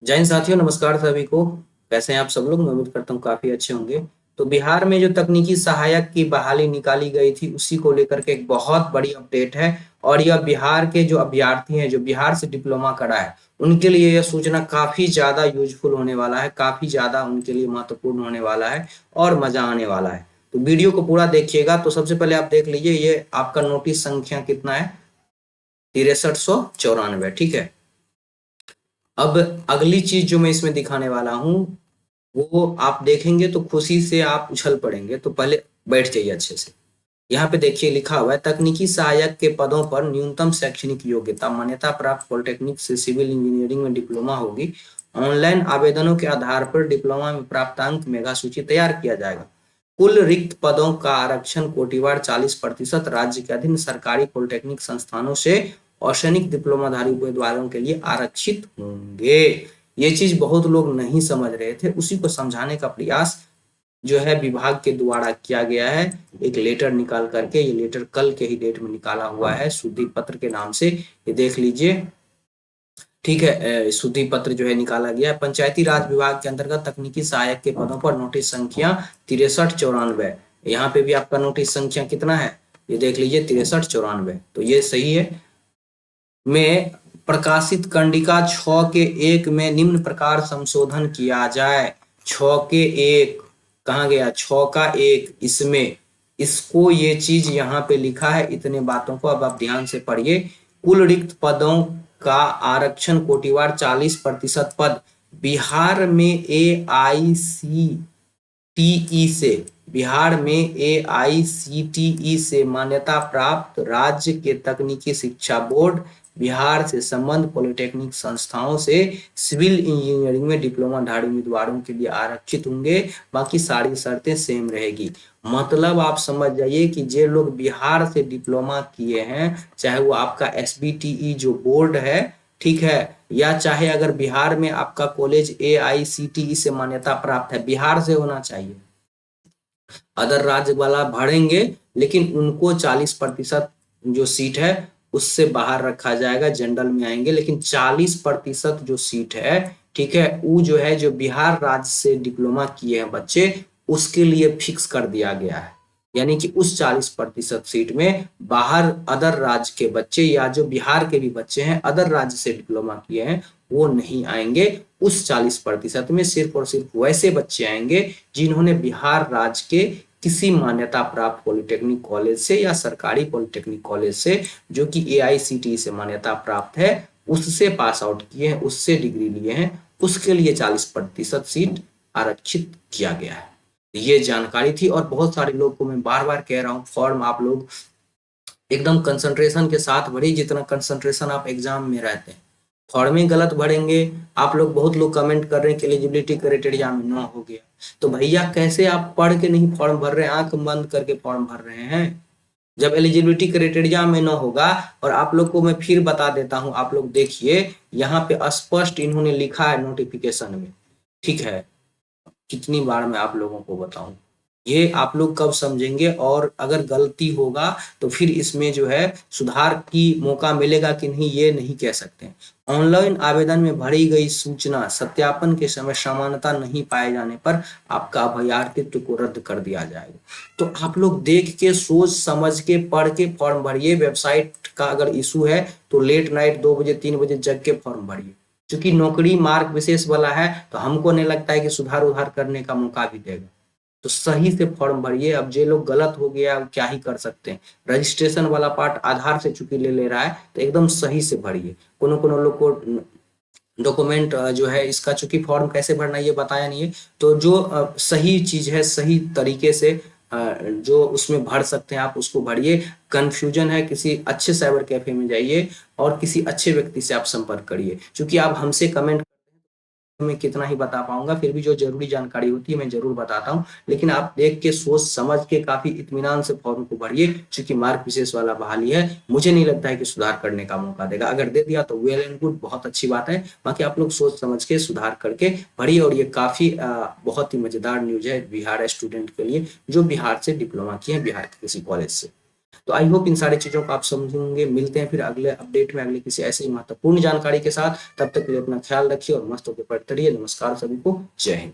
जय हिंद साथियों, नमस्कार सभी को। कैसे हैं आप सब लोग? मैं उम्मीद करता हूँ काफी अच्छे होंगे। तो बिहार में जो तकनीकी सहायक की बहाली निकाली गई थी उसी को लेकर के एक बहुत बड़ी अपडेट है। और यह बिहार के जो अभ्यर्थी हैं जो बिहार से डिप्लोमा करा है उनके लिए यह सूचना काफी ज्यादा यूजफुल होने वाला है, काफी ज्यादा उनके लिए महत्वपूर्ण होने वाला है और मजा आने वाला है। तो वीडियो को पूरा देखिएगा। तो सबसे पहले आप देख लीजिए, ये आपका नोटिस संख्या कितना है? 6394। ठीक है। अब अगली चीज जो मैं इसमें दिखाने वाला हूँ वो आप देखेंगे तो खुशी से आप उछल पड़ेंगे। तो पहले बैठ जाइए अच्छे से। यहाँ पे देखिए लिखा हुआ है, तकनीकी सहायक के पदों पर न्यूनतम शैक्षणिक योग्यता मान्यता प्राप्त पॉलिटेक्निक से सिविल इंजीनियरिंग में डिप्लोमा होगी। ऑनलाइन आवेदनों के आधार पर डिप्लोमा में प्राप्तांक मेगा सूची तैयार किया जाएगा। कुल रिक्त पदों का आरक्षण कोटिवार 40% राज्य के अधीन सरकारी पॉलिटेक्निक संस्थानों से औसैनिक डिप्लोमाधारी उम्मीदवारों के लिए आरक्षित होंगे। ये चीज बहुत लोग नहीं समझ रहे थे, उसी को समझाने का प्रयास जो है विभाग के द्वारा किया गया है। एक लेटर निकाल करके, ये लेटर कल के ही डेट में निकाला हुआ है शुद्धि पत्र के नाम से, ये देख लीजिए। ठीक है, शुद्धि पत्र जो है निकाला गया है। पंचायती राज विभाग के अंतर्गत तकनीकी सहायक के पदों पर नोटिस संख्या 6394। यहाँ पे भी आपका नोटिस संख्या कितना है? ये देख लीजिए, 6394। तो ये सही है। में प्रकाशित कंडिका 6 के 1 में निम्न प्रकार संशोधन किया जाए। 6 के 1 कहाँ गया? 6 का 1 इसमें, इसको ये चीज यहाँ पे लिखा है। इतने बातों को अब आप ध्यान से पढ़िए। कुल रिक्त पदों का आरक्षण कोटिवार 40% पद बिहार में टीई से बिहार में एआईसीटीई से मान्यता प्राप्त राज्य के तकनीकी शिक्षा बोर्ड बिहार से संबद्ध पॉलिटेक्निक संस्थाओं से सिविल इंजीनियरिंग में डिप्लोमा धारी उम्मीदवारों के लिए आरक्षित होंगे। बाकी सारी शर्तें सेम रहेगी। मतलब आप समझ जाइए कि जे लोग बिहार से डिप्लोमा किए हैं, चाहे वो आपका एसबीटीई जो बोर्ड है, ठीक है, या चाहे अगर बिहार में आपका कॉलेज एआईसीटीई से मान्यता प्राप्त है, बिहार से होना चाहिए। अदर राज्य वाला भरेंगे, लेकिन उनको 40% जो सीट है उससे बाहर रखा जाएगा, जनरल में आएंगे। लेकिन 40% जो सीट है, ठीक है, वो जो है जो बिहार राज्य से डिप्लोमा किए हैं बच्चे, उसके लिए फिक्स कर दिया गया है। यानी कि उस 40% सीट में बाहर अदर राज्य के बच्चे या जो बिहार के भी बच्चे हैं अदर राज्य से डिप्लोमा किए हैं वो नहीं आएंगे। उस 40% में सिर्फ और सिर्फ वैसे बच्चे आएंगे जिन्होंने बिहार राज्य के किसी मान्यता प्राप्त पॉलिटेक्निक कॉलेज से या सरकारी पॉलिटेक्निक कॉलेज से, जो कि एआईसीटीई से मान्यता प्राप्त है, उससे पास आउट किए हैं, उससे डिग्री लिए हैं, उसके लिए 40% सीट आरक्षित किया गया है। ये जानकारी थी। और बहुत सारे लोग को मैं बार बार कह रहा हूँ, फॉर्म आप लोग एकदम कंसंट्रेशन के साथ भरिए, जितना कंसंट्रेशन आप एग्जाम में रहते हैं। फॉर्म ही गलत भरेंगे। आप लोग, बहुत लोग कमेंट कर रहे हैं कि एलिजिबिलिटी क्राइटेरिया में नो हो गया। तो भैया कैसे आप पढ़ के नहीं फॉर्म भर रहे हैं, आंख बंद करके फॉर्म भर रहे हैं? जब एलिजिबिलिटी क्राइटेरिया में न होगा, और आप लोग को मैं फिर बता देता हूं, आप लोग देखिए यहाँ पे स्पष्ट इन्होंने लिखा है नोटिफिकेशन में। ठीक है, कितनी बार मैं आप लोगों को बताऊं, ये आप लोग कब समझेंगे? और अगर गलती होगा तो फिर इसमें जो है सुधार की मौका मिलेगा कि नहीं, ये नहीं कह सकते। ऑनलाइन आवेदन में भरी गई सूचना सत्यापन के समय समानता नहीं पाए जाने पर आपका अभ्यर्थित्व को रद्द कर दिया जाएगा। तो आप लोग देख के, सोच समझ के, पढ़ के फॉर्म भरिए। वेबसाइट का अगर इशू है तो लेट नाइट 2 बजे 3 बजे जग के फॉर्म भरिए। क्योंकि नौकरी मार्ग विशेष वाला है तो हमको नहीं लगता है कि सुधार उधार करने का मौका भी देगा। तो सही से फॉर्म भरिए। अब जे लोग गलत हो गया क्या ही कर सकते हैं। रजिस्ट्रेशन वाला पार्ट आधार से चूंकि ले रहा है तो एकदम सही से भरिए। कोनो कोनो लोग को डॉक्यूमेंट जो है इसका, चूंकि फॉर्म कैसे भरना ये बताया नहीं है, तो जो सही चीज है सही तरीके से जो उसमें भर सकते हैं आप उसको भरिए। कंफ्यूजन है, किसी अच्छे साइबर कैफे में जाइए और किसी अच्छे व्यक्ति से आप संपर्क करिए। क्योंकि आप हमसे कमेंट मैं कितना ही बता पाऊंगा, फिर भी जो जरूरी जानकारी होती है मैं जरूर बताता हूँ। लेकिन आप देख के, सोच समझ के, काफी इत्मीनान से फॉर्म को भरिए। क्योंकि मार्क विशेष वाला बहाली है, मुझे नहीं लगता है कि सुधार करने का मौका देगा। अगर दे दिया तो वेल एंड गुड, बहुत अच्छी बात है। बाकी आप लोग सोच समझ के सुधार करके भरिए। और ये काफी बहुत ही मजेदार न्यूज है बिहार स्टूडेंट के लिए जो बिहार से डिप्लोमा किए हैं, बिहार के किसी कॉलेज से। तो आई होप इन सारी चीजों को आप समझेंगे। मिलते हैं फिर अगले अपडेट में, अगले किसी ऐसी महत्वपूर्ण जानकारी के साथ। तब तक के लिए अपना ख्याल रखिए और मस्त होकर पढ़ते रहिए। नमस्कार सभी को, जय हिंद।